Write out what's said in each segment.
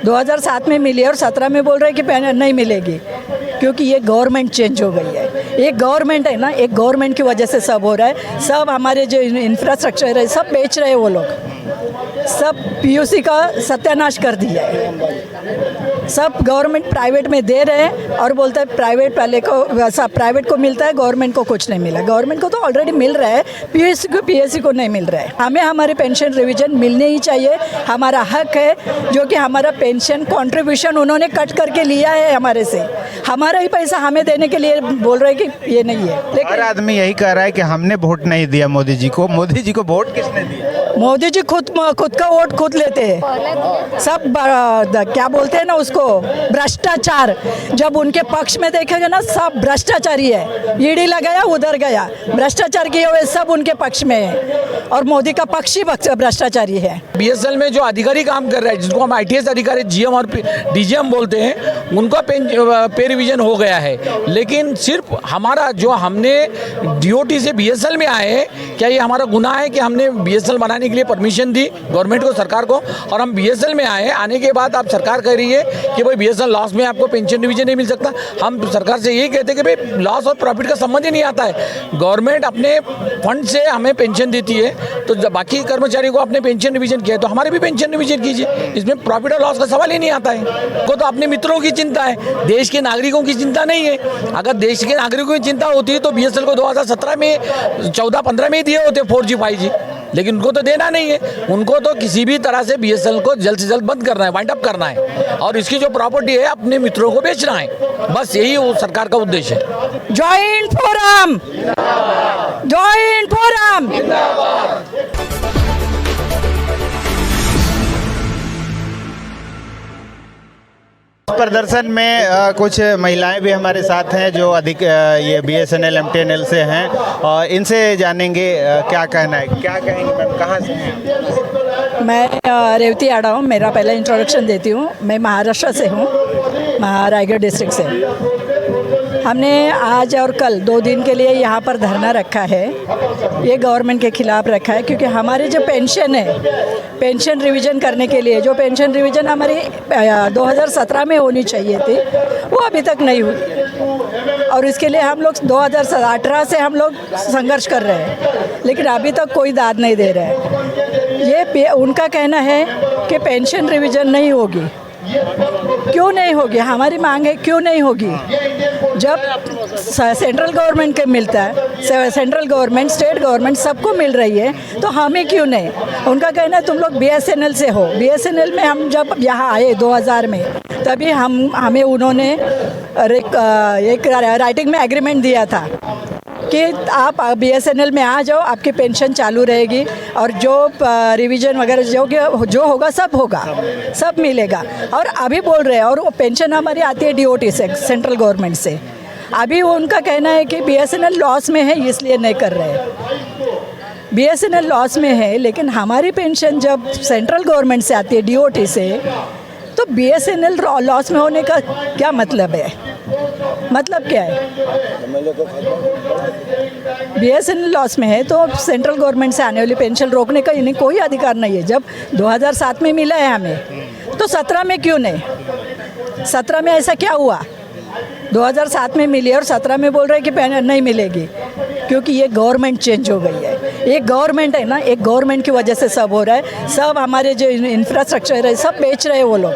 2007 में मिली और 17 में बोल रहे हैं कि नहीं मिलेगी, क्योंकि ये गवर्नमेंट चेंज हो गई है। एक गवर्नमेंट है ना, एक गवर्नमेंट की वजह से सब हो रहा है। सब हमारे जो इंफ्रास्ट्रक्चर है सब बेच रहे हैं वो लोग, सब पीयूसी का सत्यानाश कर दिया है। सब गवर्नमेंट प्राइवेट में दे रहे हैं और बोलते हैं प्राइवेट वाले को वैसा प्राइवेट को मिलता है, गवर्नमेंट को कुछ नहीं मिला। गवर्नमेंट को तो ऑलरेडी मिल रहा है, पीएससी को नहीं मिल रहा है। हमें हमारे पेंशन रिवीजन मिलने ही चाहिए, हमारा हक है। जो कि हमारा पेंशन कंट्रीब्यूशन उन्होंने कट करके लिया है हमारे से, हमारा ही पैसा हमें देने के लिए बोल रहे हैं कि ये नहीं है। लेकिन हर आदमी यही कह रहा है कि हमने वोट नहीं दिया मोदी जी को। मोदी जी को वोट किसने दिया? मोदी जी खुद का वोट खुद लेते हैं। सब क्या बोलते हैं ना उसको, भ्रष्टाचार। जब उनके पक्ष में देखेगा ना, सब भ्रष्टाचारी है। ईडी लगाया उधर गया, भ्रष्टाचार किए हुए सब उनके पक्ष में है और मोदी का पक्ष ही भ्रष्टाचारी है। बीएसएल में जो अधिकारी काम कर रहे हैं, जिसको हम आईटीएस अधिकारी जीएम और डीजीएम बोलते हैं, उनका पे रिवीजन हो गया है। लेकिन सिर्फ हमारा जो हमने डीओटी से बीएसएल में आए, क्या ये हमारा गुनाह है कि हमने बीएसएल बनाने के लिए परमिशन दी गवर्नमेंट को, सरकार को, और हम बीएसएल में आए। आने के बाद आप सरकार कह रही है कि भाई बीएसएल लॉस में आपको पेंशन डिवीजन नहीं मिल सकता। हम सरकार से यही कहते हैं कि भाई लॉस और प्रॉफिट का संबंध ही नहीं आता है। गवर्नमेंट अपने फंड से हमें पेंशन देती है, तो जब बाकी कर्मचारी को अपने पेंशन डिवीजन किया, तो हमारे भी पेंशन डिवीजन कीजिए। इसमें प्रॉफिट और लॉस का सवाल ही नहीं आता है। को तो अपने मित्रों की चिंता है, देश के नागरिकों की चिंता नहीं है। अगर देश के नागरिकों की चिंता होती है तो बीएसएल को 2017 में 14-15 में ही दिए होते 4G 5G, लेकिन उनको तो देना नहीं है। उनको तो किसी भी तरह से बीएसएल को जल्द से जल्द बंद करना है, वाइंड अप करना है, और इसकी जो प्रॉपर्टी है अपने मित्रों को बेचना है। बस यही वो सरकार का उद्देश्य है। Joint forum, joint forum. प्रदर्शन में कुछ महिलाएं भी हमारे साथ हैं जो अधिक ये बीएसएनएल एमटीएनएल से हैं, और इनसे जानेंगे क्या कहना है। क्या कहेंगे मैम, कहाँ से हैं? मैं रेवती आड़ा हूँ, मेरा पहला इंट्रोडक्शन देती हूँ। मैं महाराष्ट्र से हूँ, रायगढ़ डिस्ट्रिक्ट से। हमने आज और कल 2 दिन के लिए यहाँ पर धरना रखा है। ये गवर्नमेंट के खिलाफ रखा है, क्योंकि हमारे जो पेंशन है, पेंशन रिवीजन करने के लिए जो पेंशन रिवीजन हमारी 2017 में होनी चाहिए थी, वो अभी तक नहीं हुई। और इसके लिए हम लोग 2018 से हम लोग संघर्ष कर रहे हैं, लेकिन अभी तक कोई दाद नहीं दे रहे हैं। ये उनका कहना है कि पेंशन रिवीजन नहीं होगी। क्यों नहीं होगी? हमारी मांग है, क्यों नहीं होगी? जब सेंट्रल गवर्नमेंट के मिलता है, सेंट्रल गवर्नमेंट, स्टेट गवर्नमेंट सबको मिल रही है, तो हमें क्यों नहीं? उनका कहना है तुम लोग बीएसएनएल से हो। बीएसएनएल में हम जब यहाँ आए 2000 में, तभी हमें उन्होंने एक राइटिंग में एग्रीमेंट दिया था कि आप बीएसएनएल में आ जाओ, आपकी पेंशन चालू रहेगी और जो रिवीजन वगैरह जो होगा सब होगा, सब मिलेगा। और अभी बोल रहे हैं, और वो पेंशन हमारी आती है डीओटी से, सेंट्रल गवर्नमेंट से। अभी उनका कहना है कि बीएसएनएल लॉस में है, इसलिए नहीं कर रहे हैं। बीएसएनएल लॉस में है, लेकिन हमारी पेंशन जब सेंट्रल गवर्नमेंट से आती है डीओटी से, तो बीएसएनएल लॉस में होने का क्या मतलब है? मतलब क्या है? बीएसएनएल लॉस में है तो सेंट्रल गवर्नमेंट से आने वाली पेंशन रोकने का इन्हें कोई अधिकार नहीं है। जब 2007 में मिला है हमें, तो 17 में क्यों नहीं? 17 में ऐसा क्या हुआ? 2007 में मिली और 17 में बोल रहे हैं कि नहीं मिलेगी, क्योंकि ये गवर्नमेंट चेंज हो गई है। एक गवर्नमेंट है ना, एक गवर्नमेंट की वजह से सब हो रहा है। सब हमारे जो इंफ्रास्ट्रक्चर है सब बेच रहे हैं वो लोग,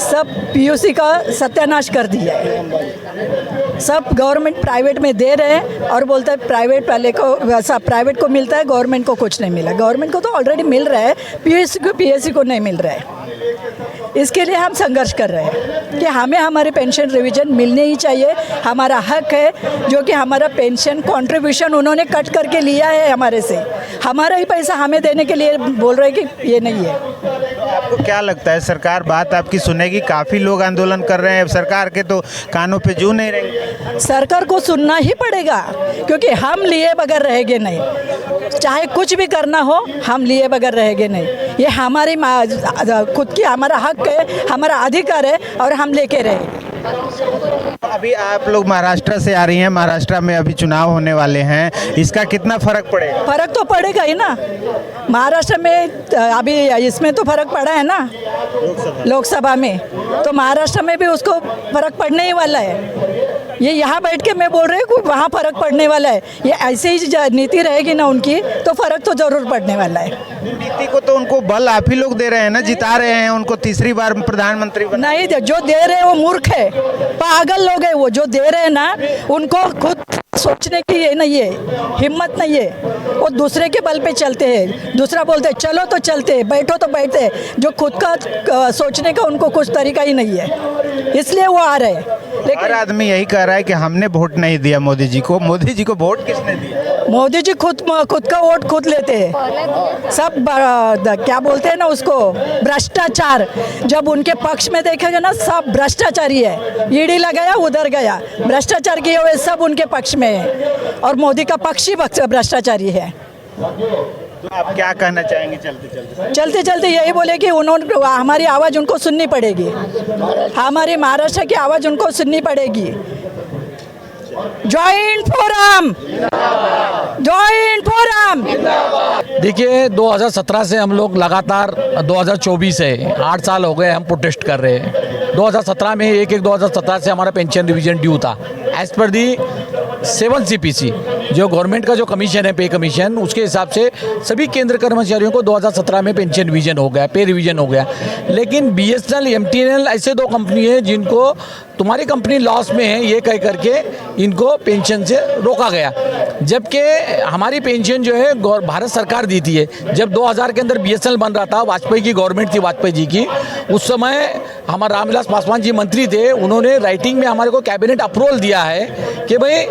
सब पीयूसी का सत्यानाश कर दिया है। सब गवर्नमेंट प्राइवेट में दे रहे हैं और बोलते हैं प्राइवेट वाले को वैसा प्राइवेट को मिलता है, गवर्नमेंट को कुछ नहीं मिला। गवर्नमेंट को तो ऑलरेडी मिल रहा है, पीएससी को नहीं मिल रहा है। इसके लिए हम संघर्ष कर रहे हैं कि हमें हमारे पेंशन रिवीजन मिलने ही चाहिए, हमारा हक है। जो कि हमारा पेंशन कंट्रीब्यूशन उन्होंने कट करके लिया है हमारे से, हमारा ही पैसा हमें देने के लिए बोल रहे हैं कि ये नहीं है। आपको क्या लगता है सरकार बात आपकी सुनेगी? काफ़ी लोग आंदोलन कर रहे हैं, सरकार के तो कानों पे जू नहीं रहेंगे। सरकार को सुनना ही पड़ेगा, क्योंकि हम लिए बगैर रहेंगे नहीं। चाहे कुछ भी करना हो, हम लिए बगैर रहेंगे नहीं। ये हमारी खुद की हमारा हक है, हमारा अधिकार है, और हम लेके रहेंगे। अभी आप लोग महाराष्ट्र से आ रही हैं, महाराष्ट्र में अभी चुनाव होने वाले हैं, इसका कितना फर्क पड़ेगा? फर्क तो पड़ेगा ही ना। महाराष्ट्र में अभी इसमें तो फर्क पड़ा है ना, लोकसभा में, तो महाराष्ट्र में भी उसको फर्क पड़ने ही वाला है। ये यहाँ बैठ के मैं बोल रही हूँ कि वहाँ फर्क पड़ने वाला है। ये ऐसे ही नीति रहेगी ना उनकी, तो फर्क तो जरूर पड़ने वाला है। नीति को तो उनको बल आप ही लोग दे रहे हैं ना, जिता रहे हैं उनको तीसरी बार प्रधानमंत्री बना। नहीं, जो दे रहे हैं वो मूर्ख है, पागल लोग हैं। वो जो दे रहे हैं ना, उनको खुद सोचने की ये नहीं है, हिम्मत नहीं है। वो दूसरे के बल पे चलते हैं। दूसरा बोलते हैं चलो तो चलते हैं, बैठो तो बैठते हैं। जो खुद का सोचने का उनको कुछ तरीका ही नहीं है, इसलिए वो आ रहे हैं। हर आदमी यही कह रहा है कि हमने वोट नहीं दिया मोदी जी को। मोदी जी को वोट किसने दिया? मोदी जी खुद का वोट खुद लेते हैं। सब क्या बोलते हैं ना उसको, भ्रष्टाचार। जब उनके पक्ष में देखेगा ना, सब भ्रष्टाचारी है। ईडी लगाया उधर गया, भ्रष्टाचार किए हुए सब उनके पक्ष में है, और मोदी का पक्ष ही भ्रष्टाचारी है। तो आप क्या कहना चाहेंगे चलते चलते यही बोले कि उन्होंने हमारी आवाज़ उनको सुननी पड़ेगी, हमारी महाराष्ट्र की आवाज़ उनको सुननी पड़ेगी। Joint forum, joint forum. देखिए 2017 से हम लोग लगातार 2024 है, 8 साल हो गए हम प्रोटेस्ट कर रहे हैं। 2017 में 2017 से हमारा पेंशन रिवीजन ड्यू था। एज पर दी 7 CPC जो गवर्नमेंट का जो कमीशन है, पे कमीशन, उसके हिसाब से सभी केंद्र कर्मचारियों को 2017 में पेंशन रिवीजन हो गया, पे रिवीजन हो गया। लेकिन BSNL, MTNL ऐसे 2 कंपनी है जिनको तुम्हारी कंपनी लॉस में है ये कह करके इनको पेंशन से रोका गया। जबकि हमारी पेंशन जो है भारत सरकार दी थी है। जब 2000 के अंदर BSNL बन रहा था, वाजपेयी की गवर्नमेंट थी, वाजपेयी जी की, उस समय हमारे रामविलास पासवान जी मंत्री थे। उन्होंने राइटिंग में हमारे को कैबिनेट अप्रूवल दिया है कि भाई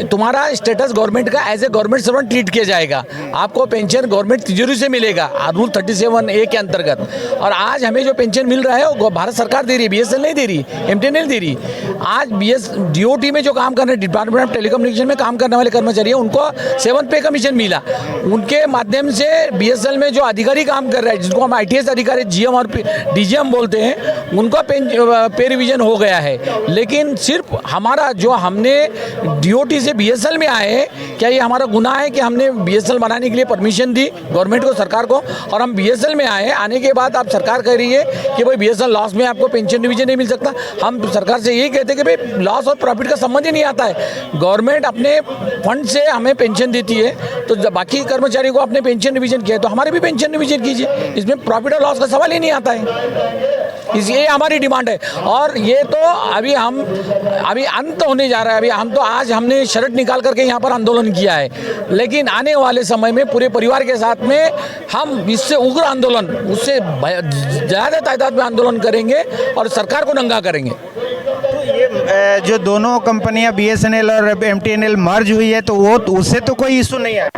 तुम्हारा स्टेटस गवर्नमेंट का as a government servant treat किया जाएगा, आपको पेंशन गवर्नमेंट तिजोरी से मिलेगा, रूल 37A के अंतर्गत। और आज हमें जो पेंशन मिल रहा है वो भारत सरकार दे रही है, BSNL नहीं दे रही, MTNL दे रही। आज DOT में जो काम कर रहे हैं, डिपार्टमेंट ऑफ टेलीकम्युनिकेशन में काम करने वाले कर्मचारी हैं, उनको 7 पे कमीशन मिला। उनके माध्यम से BSNL में जो अधिकारी काम कर रहे हैं, जिनको हम ITS अधिकारी GM और DGM बोलते हैं, उनका पे रिवीजन हो गया है। लेकिन सिर्फ हमारा जो हमने DOT से BSNL में आए, क्या ये हमारा गुनाह है कि हमने BSNL बनाने के लिए परमिशन दी गवर्नमेंट को, सरकार को, और हम BSNL में आए, आने के बाद आप सरकार कह रही है कि भाई BSNL लॉस में आपको पेंशन डिवीजन नहीं मिल सकता। हम सरकार से यही कहते हैं कि भाई लॉस और प्रॉफिट का संबंध ही नहीं आता है। गवर्नमेंट अपने फंड से हमें पेंशन देती है, तो जब बाकी कर्मचारी को अपने पेंशन डिवीजन किया तो हमारे भी पेंशन डिवीजन कीजिए। इसमें प्रॉफिट और लॉस का सवाल ही नहीं आता है। इसलिए हमारी डिमांड है। और ये तो अभी अंत होने जा रहा है। अभी हम तो आज हमने शर्ट निकाल करके यहाँ पर आंदोलन किया है, लेकिन आने वाले समय में पूरे परिवार के साथ में हम इससे उग्र आंदोलन, उससे ज़्यादा तादाद में आंदोलन करेंगे और सरकार को नंगा करेंगे। ये जो दोनों कंपनियां BSNL और MTNL मर्ज हुई है, तो वो उससे तो कोई इशू नहीं आया?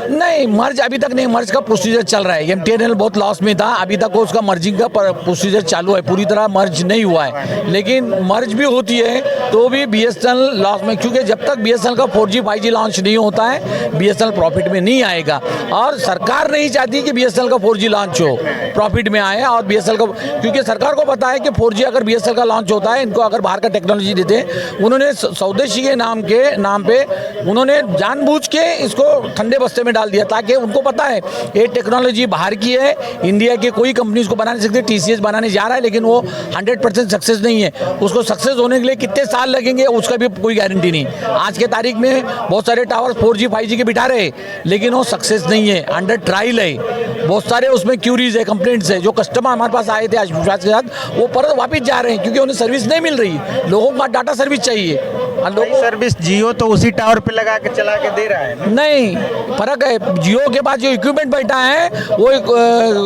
नहीं, मर्ज अभी तक नहीं, मर्ज का प्रोसीजर चल रहा है। MTNL बहुत लॉस में था, अभी तक उसका मर्जिंग का प्रोसीजर चालू है, पूरी तरह मर्ज नहीं हुआ है। लेकिन मर्ज भी होती है तो भी BSNL लॉस में, क्योंकि जब तक BSNL का 4G 5G लॉन्च नहीं होता है, BSNL प्रॉफिट में नहीं आएगा। और सरकार नहीं चाहती कि BSNL का 4G लॉन्च हो, प्रॉफिट में आए। और BSNL का, क्योंकि सरकार को पता है कि 4G अगर BSNL का लॉन्च होता है, इनको अगर बाहर का टेक्नोलॉजी देते हैं, उन्होंने स्वदेशी के नाम पे उन्होंने जानबूझ के इसको ठंडे बस्ते में डाल दिया, ताकि उनको पता है ये टेक्नोलॉजी बाहर की है, इंडिया की कोई कंपनी इसको बना नहीं सकती। TCS बनाने जा रहा है, लेकिन वो 100% सक्सेस नहीं है। उसको सक्सेस होने के लिए कितने साल लगेंगे उसका भी कोई गारंटी नहीं। आज के तारीख में बहुत सारे टावर 4G 5G के बिठा रहे, लेकिन वो सक्सेस नहीं है, अंडर ट्रायल है। बहुत सारे उसमें क्यूरीज है, कंप्लेंट्स है। जो कस्टमर हमारे पास आए थे विश्वास के साथ, वो पर वापस जा रहे हैं, क्योंकि उन्हें सर्विस नहीं मिल रही। लोगों का डाटा सर्विस चाहिए। सर्विस जियो तो उसी टावर पे लगा के चला के दे रहा है। नहीं, फर्क है। जियो के पास जो इक्विपमेंट बैठा है वो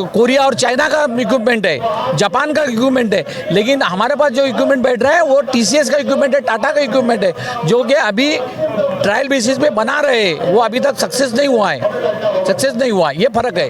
कोरिया और चाइना का इक्विपमेंट है, जापान का इक्विपमेंट है। लेकिन हमारे पास जो इक्विपमेंट बैठ रहा है वो TCS का इक्विपमेंट है, टाटा का इक्विपमेंट है, जो कि अभी ट्रायल बेसिस पे बना रहे हैं। वो अभी तक सक्सेस नहीं हुआ है, सक्सेस नहीं हुआ। ये फर्क है।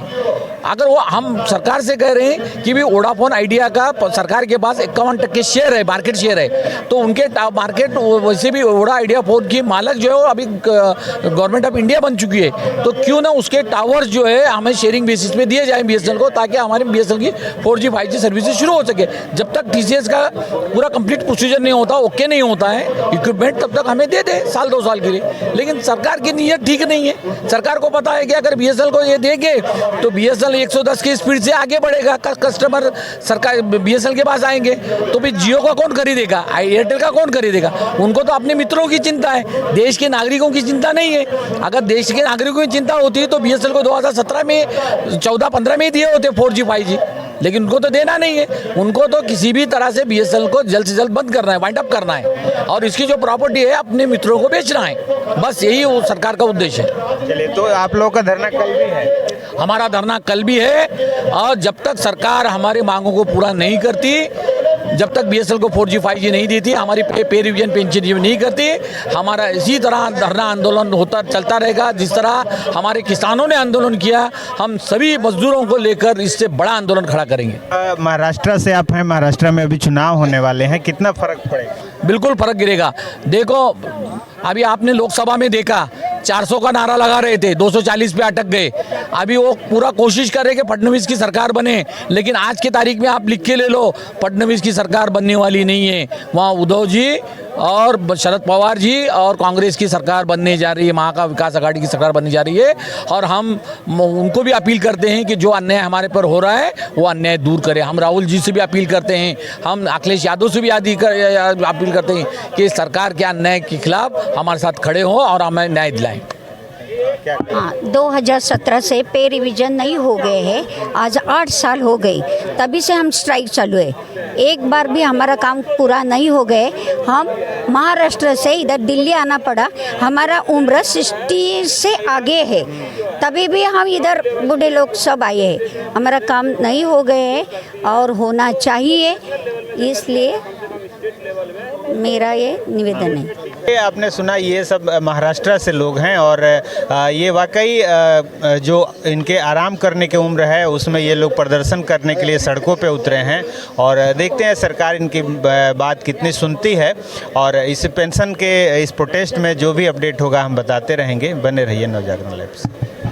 अगर वो हम सरकार से कह रहे हैं कि भी वोडाफोन आइडिया का सरकार के पास 51% शेयर है, मार्केट शेयर है, तो उनके मार्केट वैसे भी वोडा आइडिया फोन की मालक जो है वो अभी गवर्नमेंट ऑफ इंडिया बन चुकी है, तो क्यों ना उसके टावर्स जो है हमें शेयरिंग बेसिस पे दिए जाएं BSNL को, ताकि हमारी BSNL की 4G 5G सर्विसेज शुरू हो सके। जब तक TCS का पूरा कंप्लीट प्रोसीजर नहीं होता, ओके नहीं होता है इक्विपमेंट, तब तक हमें दे दे साल 2 साल के लिए। लेकिन सरकार की नीयत ठीक नहीं है। सरकार को पता है कि अगर BSNL को ये देंगे तो BSNL 110 की स्पीड से आगे बढ़ेगा, कस्टमर सरकार BSNL के पास आएंगे, तो फिर जियो का कौन खरीदेगा, एयरटेल का कौन खरीदेगा? उनको तो अपने मित्रों की चिंता है, देश के नागरिकों की चिंता नहीं है। अगर देश के नागरिकों की चिंता होती तो BSNL को 2017 में 14-15 में दिए होते 4G 5G, लेकिन उनको तो देना नहीं है। उनको तो किसी भी तरह से BSNL को जल्द से जल्द बंद करना है, वाइंड अप करना है, और इसकी जो प्रॉपर्टी है अपने मित्रों को बेचना है। बस यही वो सरकार का उद्देश्य है। चलिए, तो आप लोगों का धरना कल भी है? हमारा धरना कल भी है, और जब तक सरकार हमारी मांगों को पूरा नहीं करती, जब तक BSNL को 4G 5G नहीं देती, हमारी पे रिवीजन पेंशन नहीं करती, हमारा इसी तरह धरना आंदोलन होता चलता रहेगा। जिस तरह हमारे किसानों ने आंदोलन किया, हम सभी मजदूरों को लेकर इससे बड़ा आंदोलन खड़ा करेंगे। महाराष्ट्र से आप हैं, महाराष्ट्र में अभी चुनाव होने वाले हैं, कितना फर्क पड़ेगा? बिल्कुल फर्क गिरेगा। देखो, अभी आपने लोकसभा में देखा 400 का नारा लगा रहे थे, 240 पे अटक गए। अभी वो पूरा कोशिश कर रहे कि फडणवीस की सरकार बने, लेकिन आज की तारीख में आप लिख के ले लो, फडणवीस की सरकार बनने वाली नहीं है। वहाँ उद्धव जी और शरद पवार जी और कांग्रेस की सरकार बनने जा रही है, महाका विकास आघाड़ी की सरकार बनने जा रही है। और हम उनको भी अपील करते हैं कि जो अन्याय हमारे पर हो रहा है वो अन्याय दूर करें। हम राहुल जी से भी अपील करते हैं, हम अखिलेश यादव से भी अपील करते हैं कि सरकार के अन्याय के खिलाफ हमारे साथ खड़े हों और हमें न्याय दिलाएं। हाँ, 2017 से पे रिवीजन नहीं हो गए हैं, आज 8 साल हो गई, तभी से हम स्ट्राइक चालू है। एक बार भी हमारा काम पूरा नहीं हो गए, हम महाराष्ट्र से इधर दिल्ली आना पड़ा। हमारा उम्र 60 से आगे है, तभी भी हम इधर बूढ़े लोग सब आए हैं। हमारा काम नहीं हो गए है और होना चाहिए, इसलिए मेरा ये निवेदन है। ये आपने सुना, ये सब महाराष्ट्र से लोग हैं, और ये वाकई जो इनके आराम करने की उम्र है उसमें ये लोग प्रदर्शन करने के लिए सड़कों पे उतरे हैं। और देखते हैं सरकार इनकी बात कितनी सुनती है, और इस पेंशन के इस प्रोटेस्ट में जो भी अपडेट होगा हम बताते रहेंगे। बने रहिए नवजागरण लाइव से।